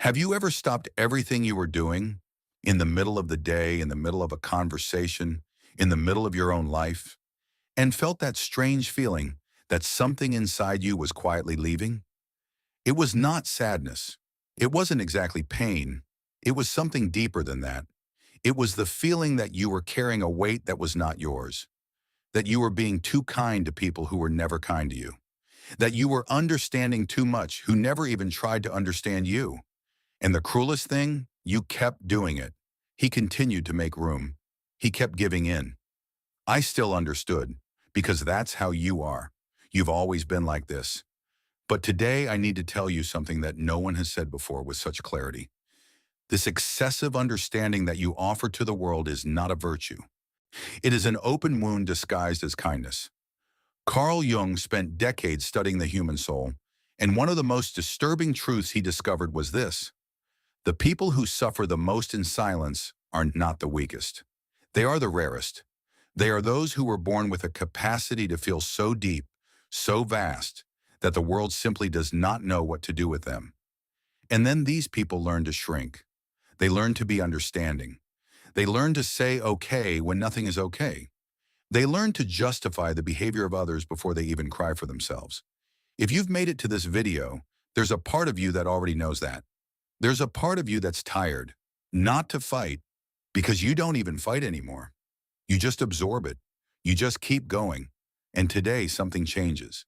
Have you ever stopped everything you were doing in the middle of the day, in the middle of a conversation, in the middle of your own life, and felt that strange feeling that something inside you was quietly leaving? It was not sadness. It wasn't exactly pain. It was something deeper than that. It was the feeling that you were carrying a weight that was not yours, that you were being too kind to people who were never kind to you, that you were understanding too much who never even tried to understand you. And the cruelest thing, you kept doing it. He continued to make room. He kept giving in. I still understood, because that's how you are. You've always been like this. But today I need to tell you something that no one has said before with such clarity. This excessive understanding that you offer to the world is not a virtue. It is an open wound disguised as kindness. Carl Jung spent decades studying the human soul, and one of the most disturbing truths he discovered was this: the people who suffer the most in silence are not the weakest. They are the rarest. They are those who were born with a capacity to feel so deep, so vast, that the world simply does not know what to do with them. And then these people learn to shrink. They learn to be understanding. They learn to say okay when nothing is okay. They learn to justify the behavior of others before they even cry for themselves. If you've made it to this video, there's a part of you that already knows that. There's a part of you that's tired, not to fight, because you don't even fight anymore. You just absorb it. You just keep going. And today something changes.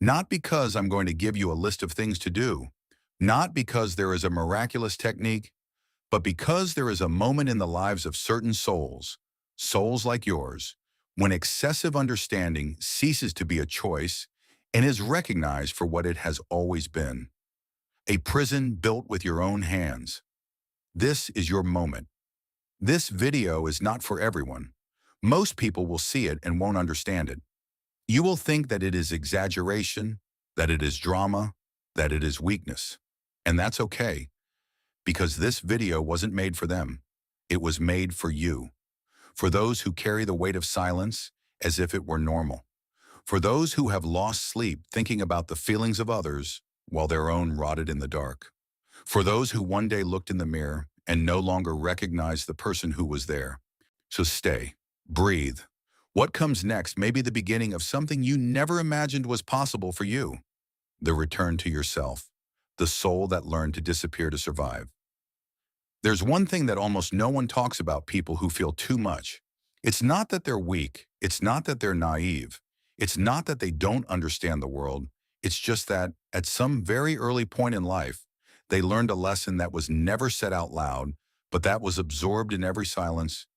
Not because I'm going to give you a list of things to do, not because there is a miraculous technique, but because there is a moment in the lives of certain souls, souls like yours, when excessive understanding ceases to be a choice and is recognized for what it has always been: a prison built with your own hands. This is your moment. This video is not for everyone. Most people will see it and won't understand it. You will think that it is exaggeration, that it is drama, that it is weakness. And that's okay, because this video wasn't made for them. It was made for you. For those who carry the weight of silence as if it were normal. For those who have lost sleep thinking about the feelings of others while their own rotted in the dark. For those who one day looked in the mirror and no longer recognized the person who was there. So stay, breathe. What comes next may be the beginning of something you never imagined was possible for you: the return to yourself, the soul that learned to disappear to survive. There's one thing that almost no one talks about people who feel too much. It's not that they're weak. It's not that they're naive. It's not that they don't understand the world. It's just that, at some very early point in life, they learned a lesson that was never said out loud, but that was absorbed in every silence,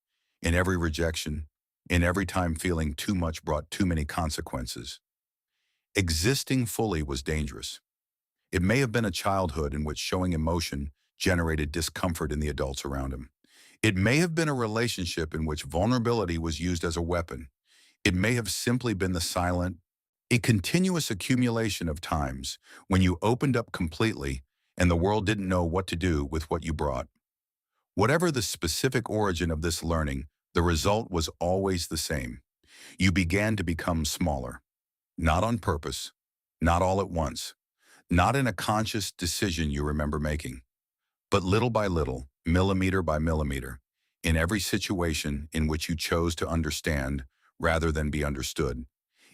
in every rejection, in every time feeling too much brought too many consequences. Existing fully was dangerous. It may have been a childhood in which showing emotion generated discomfort in the adults around him. It may have been a relationship in which vulnerability was used as a weapon. It may have simply been the silent, a continuous accumulation of times when you opened up completely and the world didn't know what to do with what you brought. Whatever the specific origin of this learning, the result was always the same. You began to become smaller. Not on purpose, not all at once, not in a conscious decision you remember making, but little by little, millimeter by millimeter, in every situation in which you chose to understand rather than be understood,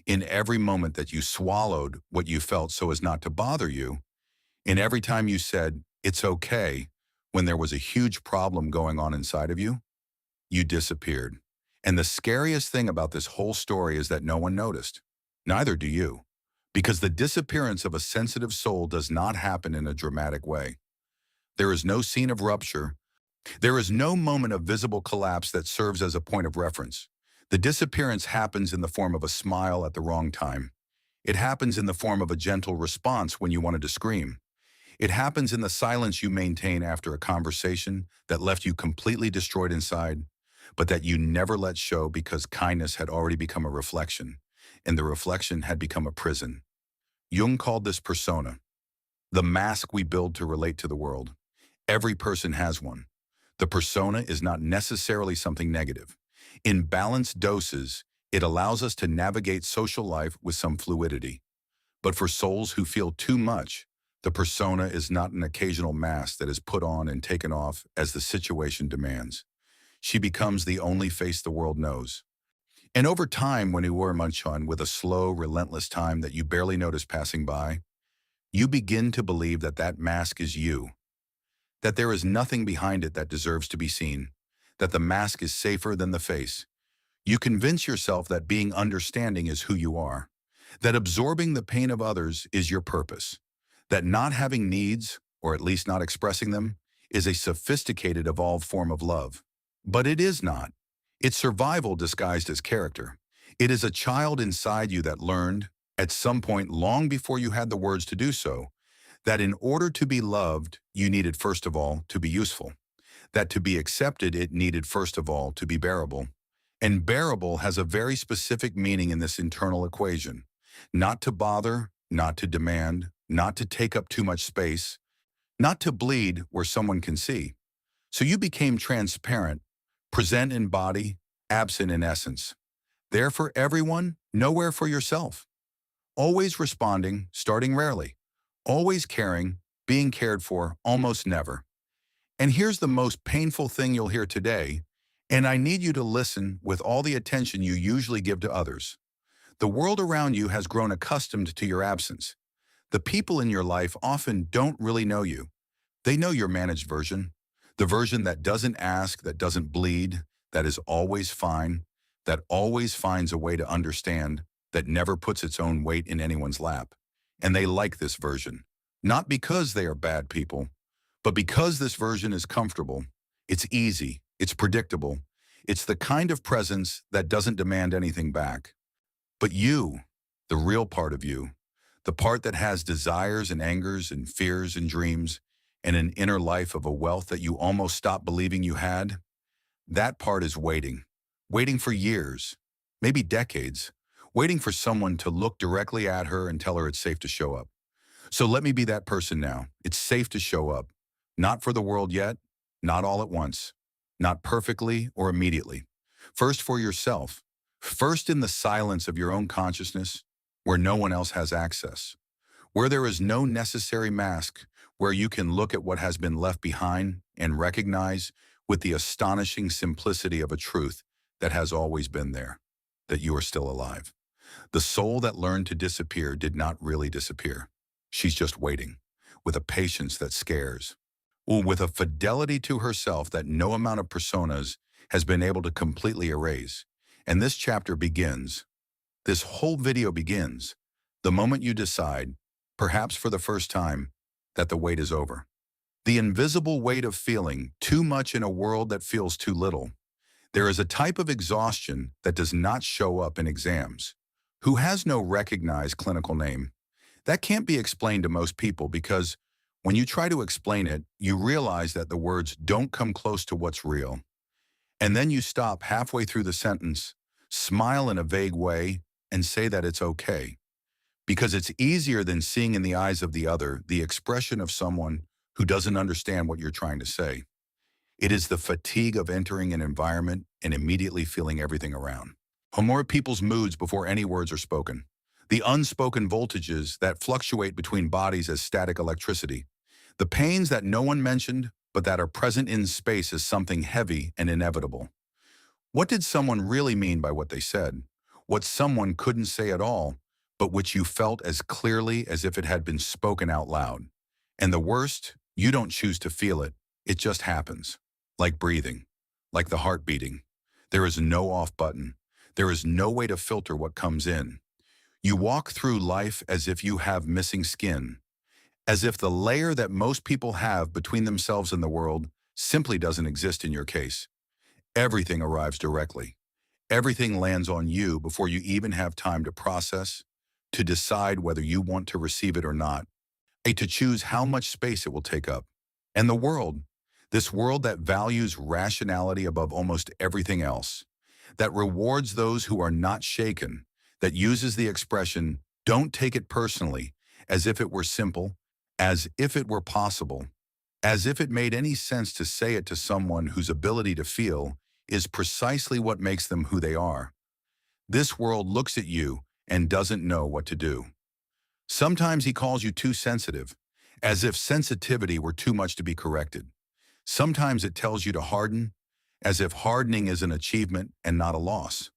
in every moment that you swallowed what you felt so as not to bother you, in every time you said, "It's okay," when there was a huge problem going on inside of you, you disappeared. And the scariest thing about this whole story is that no one noticed. Neither do you. Because the disappearance of a sensitive soul does not happen in a dramatic way. There is no scene of rupture. There is no moment of visible collapse that serves as a point of reference. The disappearance happens in the form of a smile at the wrong time. It happens in the form of a gentle response when you wanted to scream. It happens in the silence you maintain after a conversation that left you completely destroyed inside, but that you never let show because kindness had already become a reflection, and the reflection had become a prison. Jung called this persona, the mask we build to relate to the world. Every person has one. The persona is not necessarily something negative. In balanced doses, it allows us to navigate social life with some fluidity. But for souls who feel too much, The persona is not an occasional mask that is put on and taken off as the situation demands. She becomes the only face the world knows. And over time, when you were Munchon with a slow, relentless time that you barely notice passing by, you begin to believe that that mask is you, that there is nothing behind it that deserves to be seen, that the mask is safer than the face. You convince yourself that being understanding is who you are, that absorbing the pain of others is your purpose, that not having needs, or at least not expressing them, is a sophisticated, evolved form of love. But it is not. It's survival disguised as character. It is a child inside you that learned, at some point long before you had the words to do so, that in order to be loved, you needed first of all to be useful, that to be accepted, it needed first of all to be bearable. And bearable has a very specific meaning in this internal equation. Not to bother, not to demand, not to take up too much space, not to bleed where someone can see. So you became transparent, present in body, absent in essence. There for everyone, nowhere for yourself. Always responding, starting rarely. Always caring, being cared for, almost never. And here's the most painful thing you'll hear today, and I need you to listen with all the attention you usually give to others. The world around you has grown accustomed to your absence. The people in your life often don't really know you. They know your managed version, the version that doesn't ask, that doesn't bleed, that is always fine, that always finds a way to understand, that never puts its own weight in anyone's lap. And they like this version, not because they are bad people, but because this version is comfortable, it's easy, it's predictable, it's the kind of presence that doesn't demand anything back. But you, the real part of you, the part that has desires and angers and fears and dreams, and an inner life of a wealth that you almost stopped believing you had, that part is waiting. Waiting for years, maybe decades, waiting for someone to look directly at her and tell her it's safe to show up. So let me be that person now. It's safe to show up. Not for the world yet, not all at once, not perfectly or immediately. First for yourself, first in the silence of your own consciousness, where no one else has access, where there is no necessary mask, where you can look at what has been left behind and recognize with the astonishing simplicity of a truth that has always been there, that you are still alive. The soul that learned to disappear did not really disappear. She's just waiting, with a patience that scares, with a fidelity to herself that no amount of personas has been able to completely erase. And this chapter begins, this whole video begins, the moment you decide, perhaps for the first time, that the wait is over. The invisible weight of feeling too much in a world that feels too little. There is a type of exhaustion that does not show up in exams, who has no recognized clinical name. That can't be explained to most people because when you try to explain it, you realize that the words don't come close to what's real. And then you stop halfway through the sentence, smile in a vague way, and say that it's okay. Because it's easier than seeing in the eyes of the other the expression of someone who doesn't understand what you're trying to say. It is the fatigue of entering an environment and immediately feeling everything around. More people's moods before any words are spoken. The unspoken voltages that fluctuate between bodies as static electricity. The pains that no one mentioned, but that are present in space as something heavy and inevitable. What did someone really mean by what they said? What someone couldn't say at all, but which you felt as clearly as if it had been spoken out loud. And the worst, you don't choose to feel it. It just happens. Like breathing, like the heart beating. There is no off button. There is no way to filter what comes in. You walk through life as if you have missing skin, as if the layer that most people have between themselves and the world simply doesn't exist in your case. Everything arrives directly. Everything lands on you before you even have time to process, to decide whether you want to receive it or not, and to choose how much space it will take up. And the world, this world that values rationality above almost everything else, that rewards those who are not shaken, that uses the expression, don't take it personally, as if it were simple, as if it were possible, as if it made any sense to say it to someone whose ability to feel is precisely what makes them who they are. This world looks at you and doesn't know what to do. Sometimes he calls you too sensitive, as if sensitivity were too much to be corrected. Sometimes it tells you to harden, as if hardening is an achievement and not a loss.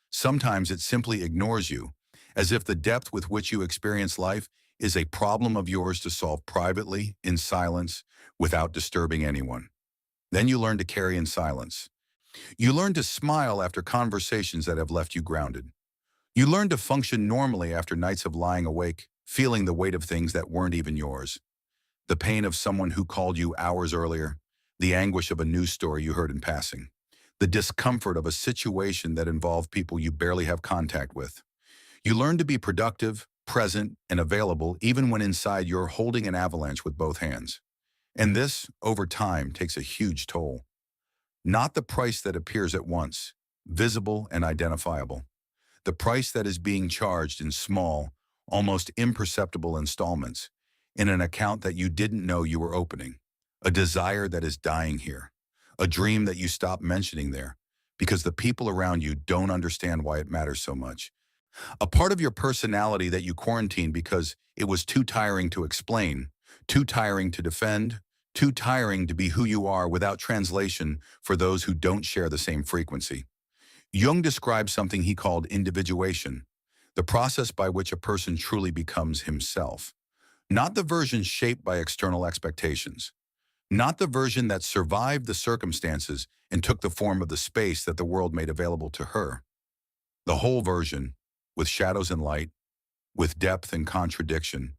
Sometimes it simply ignores you, as if the depth with which you experience life is a problem of yours to solve privately, in silence, without disturbing anyone. Then you learn to carry in silence. You learn to smile after conversations that have left you grounded. You learn to function normally after nights of lying awake, feeling the weight of things that weren't even yours. The pain of someone who called you hours earlier, the anguish of a news story you heard in passing, the discomfort of a situation that involved people you barely have contact with. You learn to be productive, present, and available even when inside you're holding an avalanche with both hands. And this, over time, takes a huge toll. Not the price that appears at once, visible and identifiable. The price that is being charged in small, almost imperceptible installments, in an account that you didn't know you were opening. A desire that is dying here. A dream that you stop mentioning there, because the people around you don't understand why it matters so much. A part of your personality that you quarantined because it was too tiring to explain, too tiring to defend, too tiring to be who you are without translation for those who don't share the same frequency. Jung described something he called individuation, the process by which a person truly becomes himself. Not the version shaped by external expectations. Not the version that survived the circumstances and took the form of the space that the world made available to her. The whole version, with shadows and light, with depth and contradiction,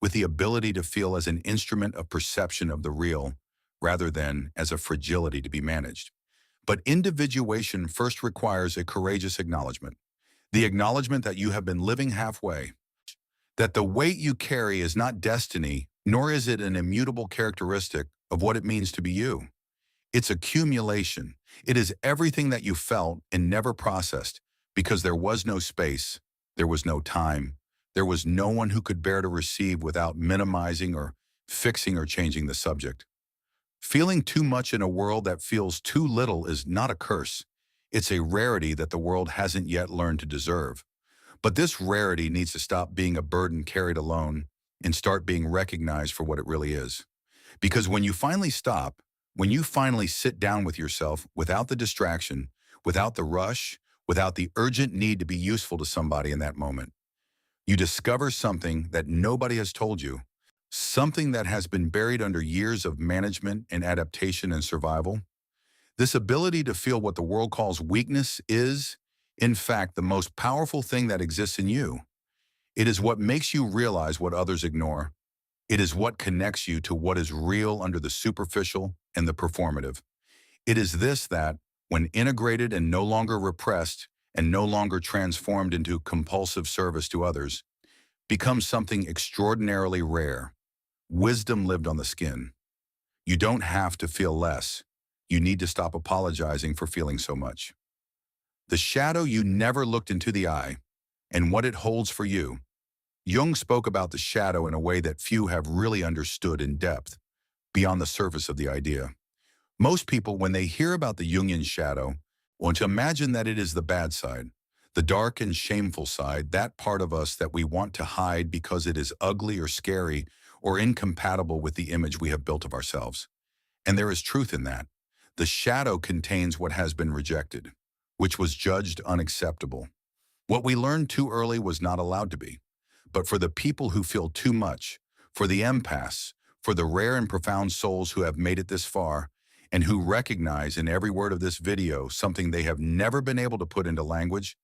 with the ability to feel as an instrument of perception of the real, rather than as a fragility to be managed. But individuation first requires a courageous acknowledgement. The acknowledgement that you have been living halfway, that the weight you carry is not destiny, nor is it an immutable characteristic of what it means to be you. It's accumulation. It is everything that you felt and never processed, because there was no space, there was no time, there was no one who could bear to receive without minimizing or fixing or changing the subject. Feeling too much in a world that feels too little is not a curse. It's a rarity that the world hasn't yet learned to deserve. But this rarity needs to stop being a burden carried alone and start being recognized for what it really is. Because when you finally stop, when you finally sit down with yourself without the distraction, without the rush, without the urgent need to be useful to somebody in that moment, you discover something that nobody has told you, something that has been buried under years of management and adaptation and survival. This ability to feel what the world calls weakness is, in fact, the most powerful thing that exists in you. It is what makes you realize what others ignore. It is what connects you to what is real under the superficial and the performative. It is this that, when integrated and no longer repressed and no longer transformed into compulsive service to others, becomes something extraordinarily rare. Wisdom lived on the skin. You don't have to feel less. You need to stop apologizing for feeling so much. The shadow you never looked into the eye, and what it holds for you. Jung spoke about the shadow in a way that few have really understood in depth, beyond the surface of the idea. Most people, when they hear about the Jungian shadow, want to imagine that it is the bad side, the dark and shameful side, that part of us that we want to hide because it is ugly or scary or incompatible with the image we have built of ourselves. And there is truth in that. The shadow contains what has been rejected, which was judged unacceptable. What we learned too early was not allowed to be. But for the people who feel too much, for the empaths, for the rare and profound souls who have made it this far, and who recognize in every word of this video something they have never been able to put into language,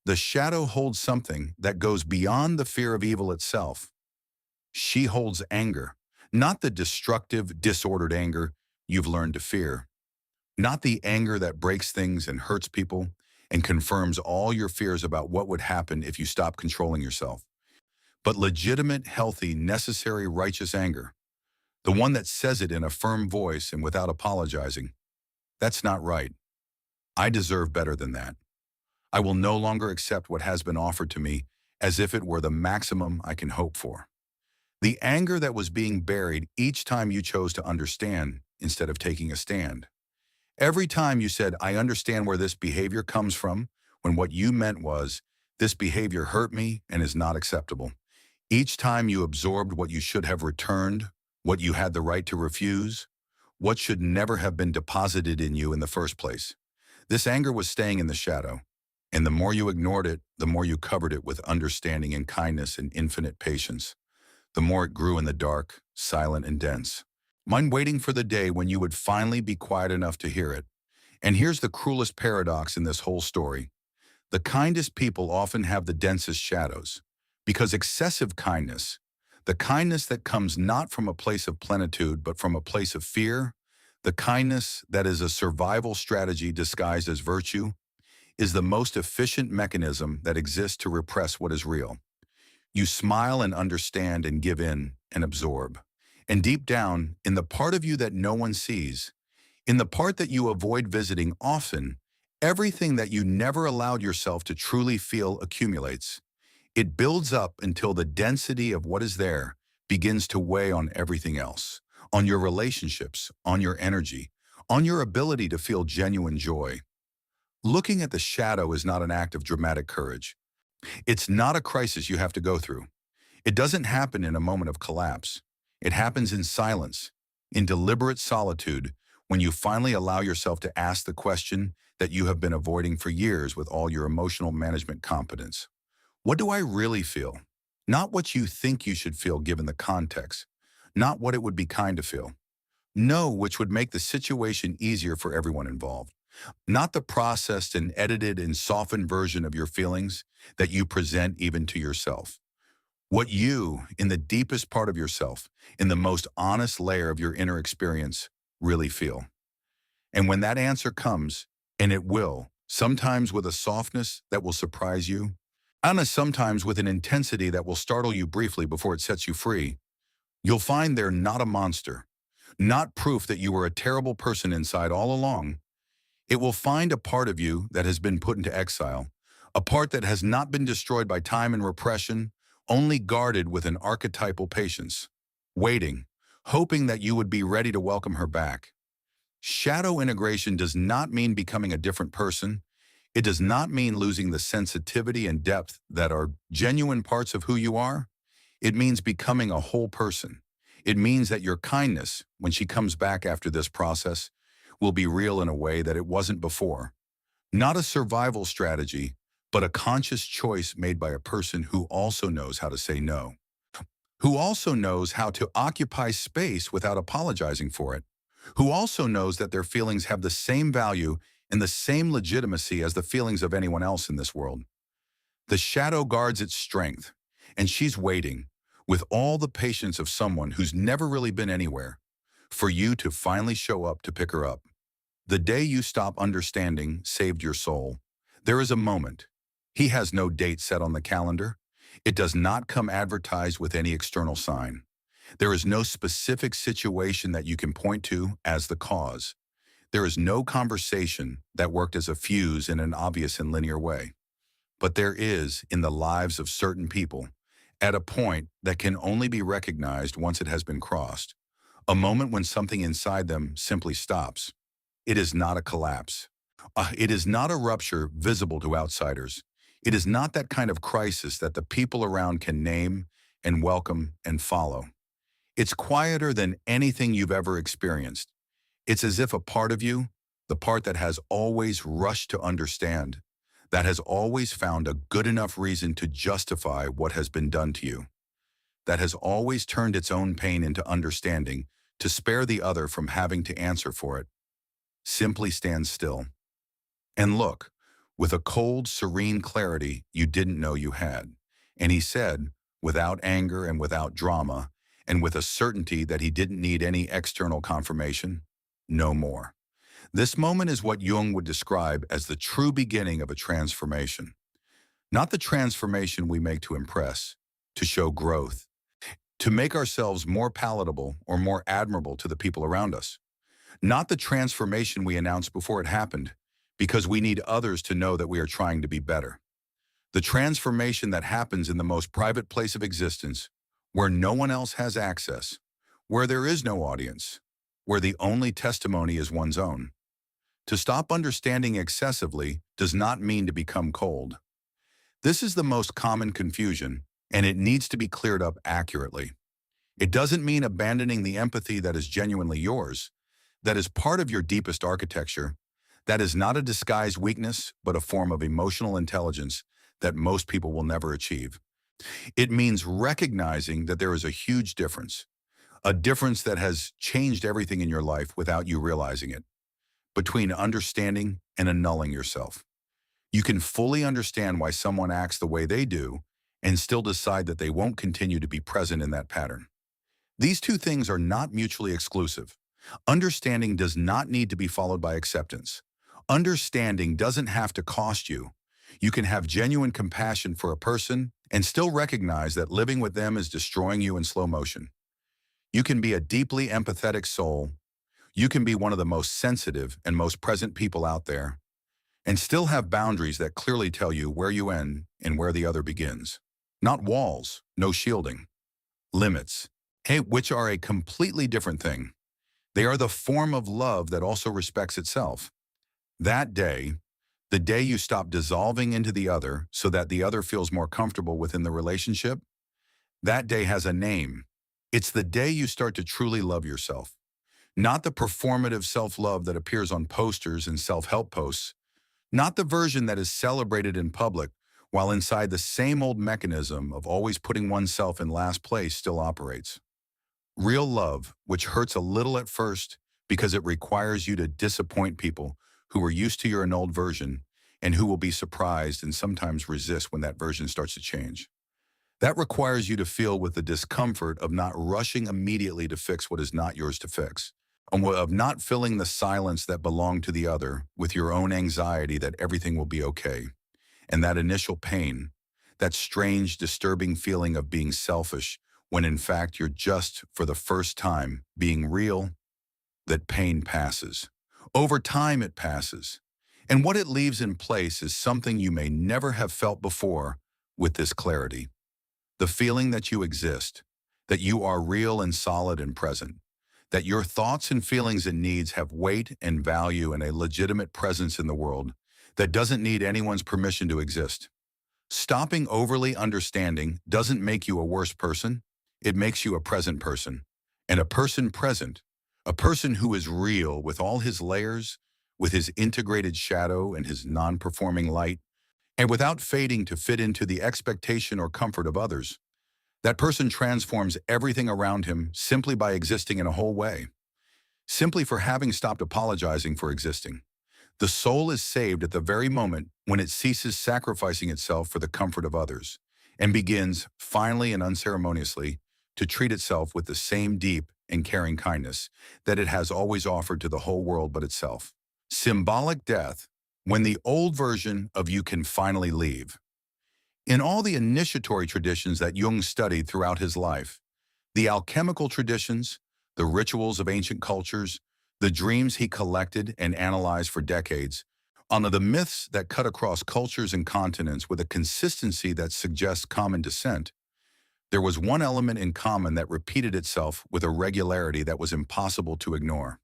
the shadow holds something that goes beyond the fear of evil itself. She holds anger, not the destructive, disordered anger you've learned to fear, not the anger that breaks things and hurts people and confirms all your fears about what would happen if you stop controlling yourself, but legitimate, healthy, necessary, righteous anger, the one that says it in a firm voice and without apologizing. That's not right. I deserve better than that. I will no longer accept what has been offered to me as if it were the maximum I can hope for. The anger that was being buried each time you chose to understand instead of taking a stand. Every time you said, I understand where this behavior comes from, when what you meant was, this behavior hurt me and is not acceptable. Each time you absorbed what you should have returned, what you had the right to refuse, what should never have been deposited in you in the first place. This anger was staying in the shadow, and the more you ignored it, the more you covered it with understanding and kindness and infinite patience. The more it grew in the dark, silent and dense. Mine waiting for the day when you would finally be quiet enough to hear it. And here's the cruelest paradox in this whole story. The kindest people often have the densest shadows, because excessive kindness, the kindness that comes not from a place of plenitude but from a place of fear, the kindness that is a survival strategy disguised as virtue, is the most efficient mechanism that exists to repress what is real. You smile and understand and give in and absorb. And deep down, in the part of you that no one sees, in the part that you avoid visiting often, everything that you never allowed yourself to truly feel accumulates. It builds up until the density of what is there begins to weigh on everything else, on your relationships, on your energy, on your ability to feel genuine joy. Looking at the shadow is not an act of dramatic courage. It's not a crisis you have to go through. It doesn't happen in a moment of collapse. It happens in silence, in deliberate solitude, when you finally allow yourself to ask the question that you have been avoiding for years with all your emotional management competence. What do I really feel? Not what you think you should feel given the context, not what it would be kind to feel. No, which would make the situation easier for everyone involved. Not the processed and edited and softened version of your feelings that you present even to yourself. What you, in the deepest part of yourself, in the most honest layer of your inner experience, really feel. And when that answer comes, and it will, sometimes with a softness that will surprise you, and sometimes with an intensity that will startle you briefly before it sets you free, you'll find they're not a monster, not proof that you were a terrible person inside all along. It will find a part of you that has been put into exile, a part that has not been destroyed by time and repression, only guarded with an archetypal patience, waiting, hoping that you would be ready to welcome her back. Shadow integration does not mean becoming a different person. It does not mean losing the sensitivity and depth that are genuine parts of who you are. It means becoming a whole person. It means that your kindness, when she comes back after this process, will be real in a way that it wasn't before. Not a survival strategy, but a conscious choice made by a person who also knows how to say no, who also knows how to occupy space without apologizing for it, who also knows that their feelings have the same value and the same legitimacy as the feelings of anyone else in this world. The shadow guards its strength, and she's waiting, with all the patience of someone who's never really been anywhere, for you to finally show up to pick her up. The day you stop understanding saved your soul. There is a moment. He has no date set on the calendar. It does not come advertised with any external sign. There is no specific situation that you can point to as the cause. There is no conversation that worked as a fuse in an obvious and linear way. But there is, in the lives of certain people, at a point that can only be recognized once it has been crossed, a moment when something inside them simply stops. It is not a collapse. It is not a rupture visible to outsiders. It is not that kind of crisis that the people around can name and welcome and follow. It's quieter than anything you've ever experienced. It's as if a part of you, the part that has always rushed to understand, that has always found a good enough reason to justify what has been done to you, that has always turned its own pain into understanding to spare the other from having to answer for it, simply stand still. And look, with a cold, serene clarity you didn't know you had. And he said, without anger and without drama, and with a certainty that he didn't need any external confirmation, no more. This moment is what Jung would describe as the true beginning of a transformation. Not the transformation we make to impress, to show growth, to make ourselves more palatable or more admirable to the people around us. Not the transformation we announce before it happened, because we need others to know that we are trying to be better. The transformation that happens in the most private place of existence, where no one else has access, where there is no audience, where the only testimony is one's own. To stop understanding excessively does not mean to become cold. This is the most common confusion, and it needs to be cleared up accurately. It doesn't mean abandoning the empathy that is genuinely yours, that is part of your deepest architecture. That is not a disguised weakness, but a form of emotional intelligence that most people will never achieve. It means recognizing that there is a huge difference, a difference that has changed everything in your life without you realizing it, between understanding and annulling yourself. You can fully understand why someone acts the way they do and still decide that they won't continue to be present in that pattern. These two things are not mutually exclusive. Understanding does not need to be followed by acceptance. Understanding doesn't have to cost you. You can have genuine compassion for a person and still recognize that living with them is destroying you in slow motion. You can be a deeply empathetic soul. You can be one of the most sensitive and most present people out there, and still have boundaries that clearly tell you where you end and where the other begins. Not walls, no shielding. Limits, which are a completely different thing. They are the form of love that also respects itself. That day, the day you stop dissolving into the other so that the other feels more comfortable within the relationship, that day has a name. It's the day you start to truly love yourself. Not the performative self-love that appears on posters and self-help posts, not the version that is celebrated in public while inside the same old mechanism of always putting oneself in last place still operates. Real love, which hurts a little at first because it requires you to disappoint people who are used to your annulled version and who will be surprised and sometimes resist when that version starts to change. That requires you to feel with the discomfort of not rushing immediately to fix what is not yours to fix, of not filling the silence that belonged to the other with your own anxiety that everything will be okay. And that initial pain, that strange, disturbing feeling of being selfish when in fact you're just, for the first time, being real, that pain passes. Over time it passes. And what it leaves in place is something you may never have felt before with this clarity. The feeling that you exist, that you are real and solid and present, that your thoughts and feelings and needs have weight and value and a legitimate presence in the world that doesn't need anyone's permission to exist. Stopping overly understanding doesn't make you a worse person. It makes you a present person. And a person present, a person who is real with all his layers, with his integrated shadow and his non-performing light, and without fading to fit into the expectation or comfort of others. That person transforms everything around him simply by existing in a whole way, simply for having stopped apologizing for existing. The soul is saved at the very moment when it ceases sacrificing itself for the comfort of others and begins, finally and unceremoniously, to treat itself with the same deep and caring kindness that it has always offered to the whole world but itself. Symbolic death, when the old version of you can finally leave. In all the initiatory traditions that Jung studied throughout his life, the alchemical traditions, the rituals of ancient cultures, the dreams he collected and analyzed for decades, on the myths that cut across cultures and continents with a consistency that suggests common descent, there was one element in common that repeated itself with a regularity that was impossible to ignore.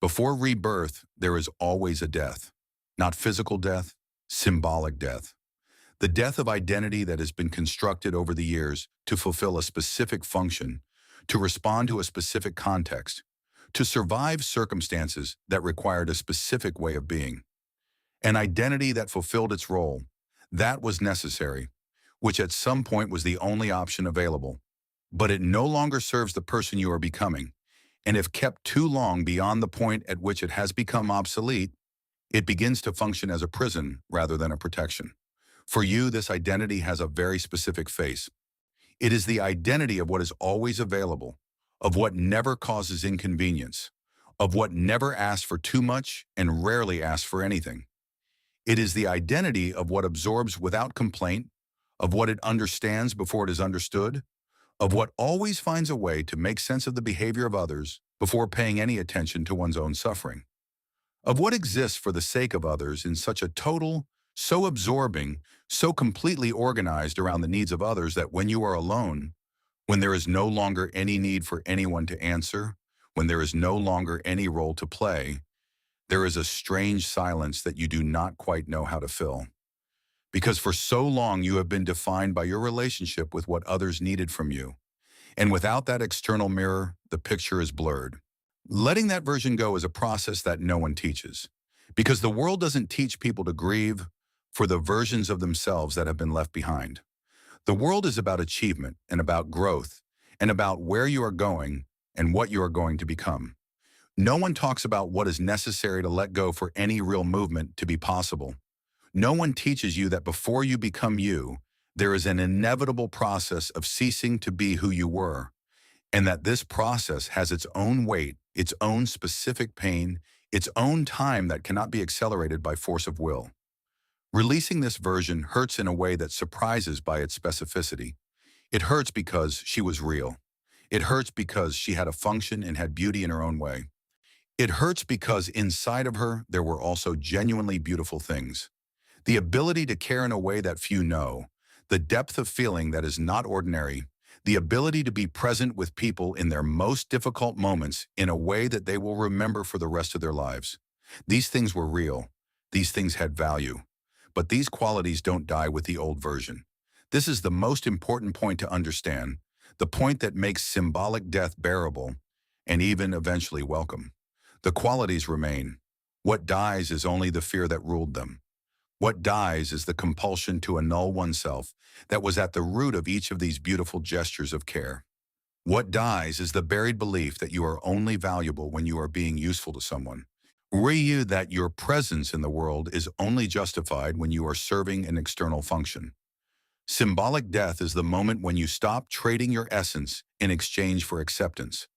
Before rebirth, there is always a death. Not physical death, symbolic death. The death of identity that has been constructed over the years to fulfill a specific function, to respond to a specific context, to survive circumstances that required a specific way of being. An identity that fulfilled its role, that was necessary, which at some point was the only option available. But it no longer serves the person you are becoming, and if kept too long beyond the point at which it has become obsolete, it begins to function as a prison rather than a protection. For you, this identity has a very specific face. It is the identity of what is always available, of what never causes inconvenience, of what never asks for too much and rarely asks for anything. It is the identity of what absorbs without complaint, of what it understands before it is understood, of what always finds a way to make sense of the behavior of others before paying any attention to one's own suffering, of what exists for the sake of others in such a total, so absorbing, so completely organized around the needs of others that when you are alone, when there is no longer any need for anyone to answer, when there is no longer any role to play, there is a strange silence that you do not quite know how to fill. Because for so long you have been defined by your relationship with what others needed from you. And without that external mirror, the picture is blurred. Letting that version go is a process that no one teaches. Because the world doesn't teach people to grieve for the versions of themselves that have been left behind. The world is about achievement and about growth and about where you are going and what you are going to become. No one talks about what is necessary to let go for any real movement to be possible. No one teaches you that before you become you, there is an inevitable process of ceasing to be who you were, and that this process has its own weight, its own specific pain, its own time that cannot be accelerated by force of will. Releasing this version hurts in a way that surprises by its specificity. It hurts because she was real. It hurts because she had a function and had beauty in her own way. It hurts because inside of her, there were also genuinely beautiful things. The ability to care in a way that few know, the depth of feeling that is not ordinary, the ability to be present with people in their most difficult moments in a way that they will remember for the rest of their lives. These things were real. These things had value. But these qualities don't die with the old version. This is the most important point to understand, the point that makes symbolic death bearable and even eventually welcome. The qualities remain. What dies is only the fear that ruled them. What dies is the compulsion to annul oneself that was at the root of each of these beautiful gestures of care. What dies is the buried belief that you are only valuable when you are being useful to someone. That your presence in the world is only justified when you are serving an external function. Symbolic death is the moment when you stop trading your essence in exchange for acceptance,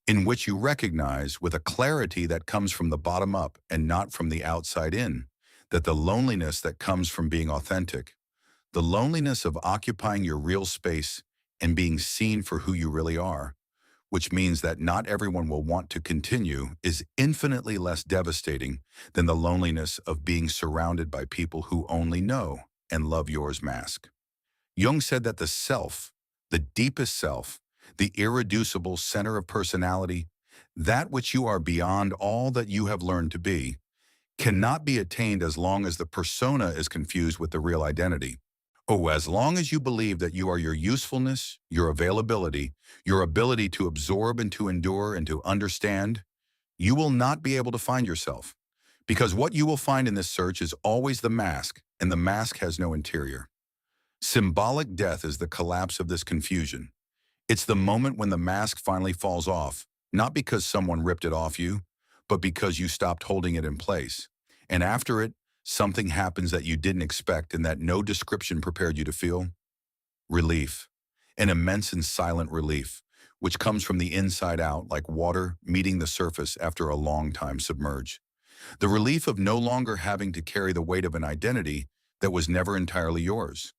in which you recognize with a clarity that comes from the bottom up and not from the outside in, that the loneliness that comes from being authentic, the loneliness of occupying your real space and being seen for who you really are, which means that not everyone will want to continue, is infinitely less devastating than the loneliness of being surrounded by people who only know and love yours mask. Jung said that the self, the deepest self, the irreducible center of personality, that which you are beyond all that you have learned to be, cannot be attained as long as the persona is confused with the real identity. Oh, as long as you believe that you are your usefulness, your availability, your ability to absorb and to endure and to understand, you will not be able to find yourself. Because what you will find in this search is always the mask, and the mask has no interior. Symbolic death is the collapse of this confusion. It's the moment when the mask finally falls off, not because someone ripped it off you, but because you stopped holding it in place. And after it, something happens that you didn't expect and that no description prepared you to feel. Relief. An immense and silent relief, which comes from the inside out like water meeting the surface after a long time submerged. The relief of no longer having to carry the weight of an identity that was never entirely yours,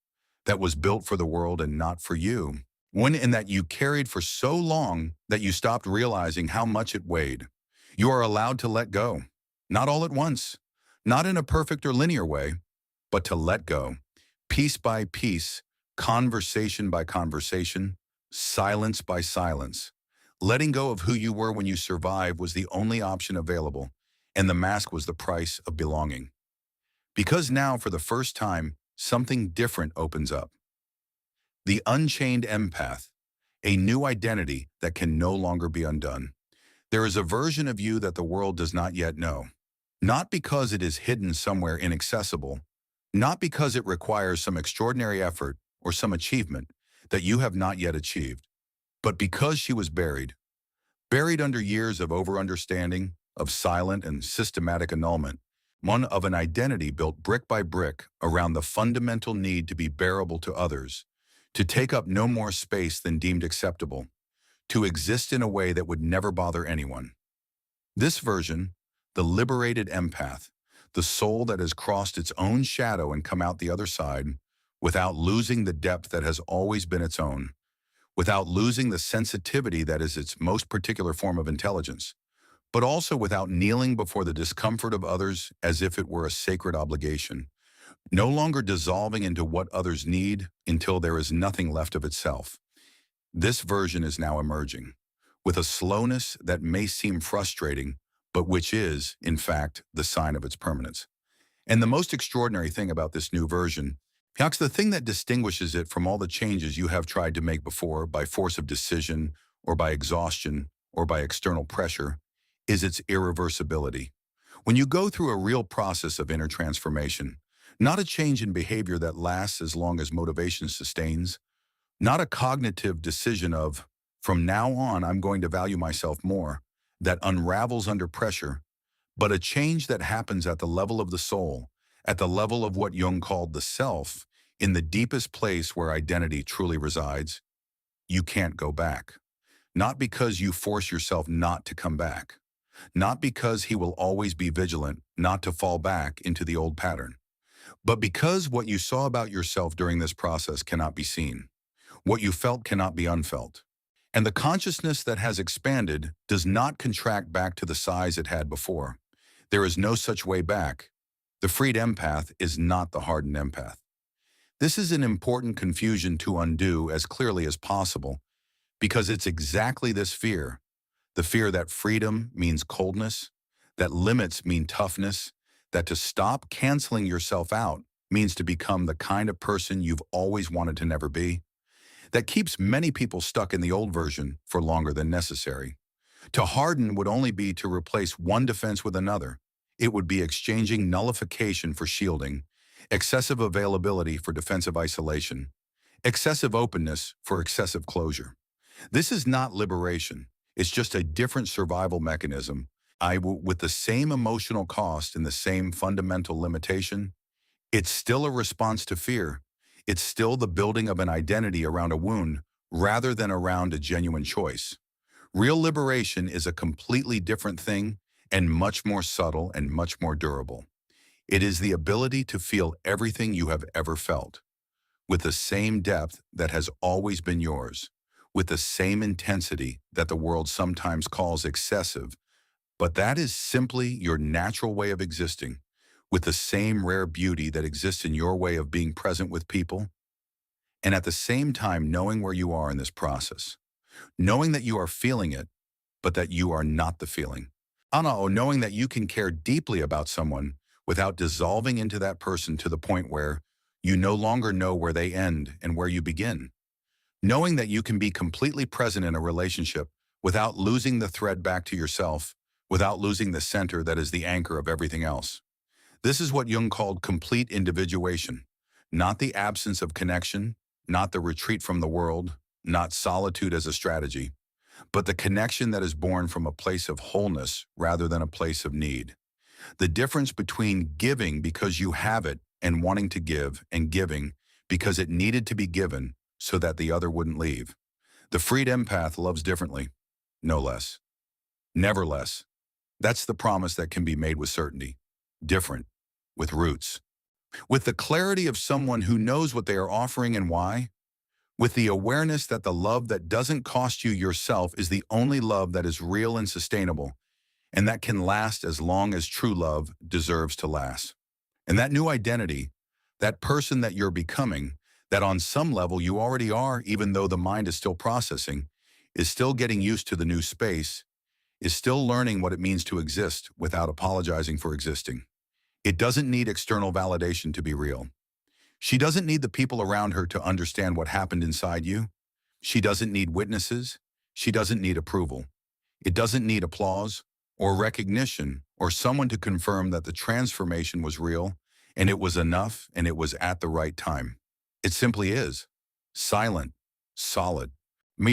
that was built for the world and not for you. And that you carried for so long that you stopped realizing how much it weighed. You are allowed to let go, not all at once, not in a perfect or linear way, but to let go, piece by piece, conversation by conversation, silence by silence. Letting go of who you were when you survived was the only option available, and the mask was the price of belonging. Because now, for the first time, something different opens up. The unchained empath, a new identity that can no longer be undone. There is a version of you that the world does not yet know. Not because it is hidden somewhere inaccessible, not because it requires some extraordinary effort or some achievement that you have not yet achieved, but because she was buried under years of over-understanding, of silent and systematic annulment, one of an identity built brick by brick around the fundamental need to be bearable to others, to take up no more space than deemed acceptable, to exist in a way that would never bother anyone. This version, the liberated empath, the soul that has crossed its own shadow and come out the other side, without losing the depth that has always been its own, without losing the sensitivity that is its most particular form of intelligence, but also without kneeling before the discomfort of others as if it were a sacred obligation, no longer dissolving into what others need until there is nothing left of itself. This version is now emerging, with a slowness that may seem frustrating, but which is, in fact, the sign of its permanence. And the most extraordinary thing about this new version Yox, the thing that distinguishes it from all the changes you have tried to make before by force of decision or by exhaustion or by external pressure is its irreversibility. When you go through a real process of inner transformation, not a change in behavior that lasts as long as motivation sustains, not a cognitive decision of, from now on, I'm going to value myself more, that unravels under pressure, but a change that happens at the level of the soul, at the level of what Jung called the self, in the deepest place where identity truly resides. You can't go back. Not because you force yourself not to come back. Not because he will always be vigilant not to fall back into the old pattern. But because what you saw about yourself during this process cannot be seen. What you felt cannot be unfelt. And the consciousness that has expanded does not contract back to the size it had before. There is no such way back. The freed empath is not the hardened empath. This is an important confusion to undo as clearly as possible, because it's exactly this fear, the fear that freedom means coldness, that limits mean toughness, that to stop canceling yourself out means to become the kind of person you've always wanted to never be, that keeps many people stuck in the old version for longer than necessary. To harden would only be to replace one defense with another. It would be exchanging nullification for shielding, excessive availability for defensive isolation, excessive openness for excessive closure. This is not liberation. It's just a different survival mechanism. With the same emotional cost and the same fundamental limitation, it's still a response to fear. It's still the building of an identity around a wound rather than around a genuine choice. Real liberation is a completely different thing and much more subtle and much more durable. It is the ability to feel everything you have ever felt, with the same depth that has always been yours, with the same intensity that the world sometimes calls excessive, but that is simply your natural way of existing, with the same rare beauty that exists in your way of being present with people, and at the same time knowing where you are in this process, knowing that you are feeling it, but that you are not the feeling. Knowing that you can care deeply about someone without dissolving into that person to the point where you no longer know where they end and where you begin. Knowing that you can be completely present in a relationship without losing the thread back to yourself, without losing the center that is the anchor of everything else. This is what Jung called complete individuation, not the absence of connection, not the retreat from the world, not solitude as a strategy, but the connection that is born from a place of wholeness rather than a place of need. The difference between giving because you have it and wanting to give, and giving because it needed to be given so that the other wouldn't leave. The freed empath loves differently, no less. Never less. That's the promise that can be made with certainty. Different, with roots. With the clarity of someone who knows what they are offering and why. With the awareness that the love that doesn't cost you yourself is the only love that is real and sustainable, and that can last as long as true love deserves to last. And that new identity, that person that you're becoming, that on some level you already are, even though the mind is still processing, is still getting used to the new space, is still learning what it means to exist without apologizing for existing. It doesn't need external validation to be real. She doesn't need the people around her to understand what happened inside you. She doesn't need witnesses. She doesn't need approval. It doesn't need applause or recognition or someone to confirm that the transformation was real and it was enough and it was at the right time. It simply is. Silent, solid,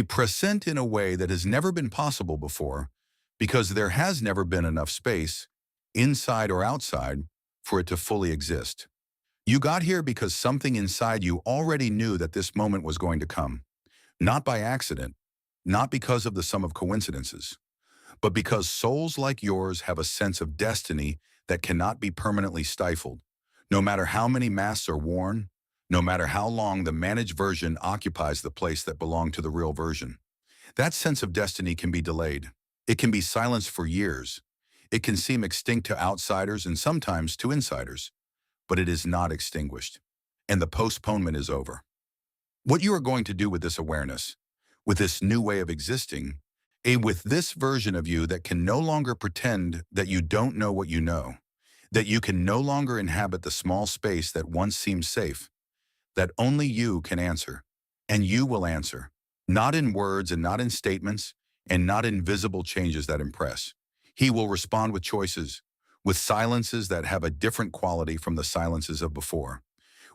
present in a way that has never been possible before because there has never been enough space, inside or outside, for it to fully exist. You got here because something inside you already knew that this moment was going to come. Not by accident, not because of the sum of coincidences, but because souls like yours have a sense of destiny that cannot be permanently stifled, no matter how many masks are worn, no matter how long the managed version occupies the place that belonged to the real version. That sense of destiny can be delayed. It can be silenced for years. It can seem extinct to outsiders and sometimes to insiders, but it is not extinguished, and the postponement is over. What you are going to do with this awareness, with this new way of existing, with this version of you that can no longer pretend that you don't know what you know, that you can no longer inhabit the small space that once seemed safe, that only you can answer. And you will answer. Not in words and not in statements, and not in visible changes that impress. He will respond with choices, with silences that have a different quality from the silences of before.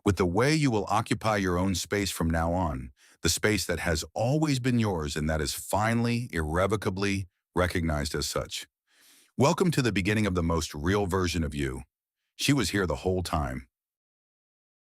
With the way you will occupy your own space from now on, the space that has always been yours and that is finally, irrevocably recognized as such. Welcome to the beginning of the most real version of you. She was here the whole time.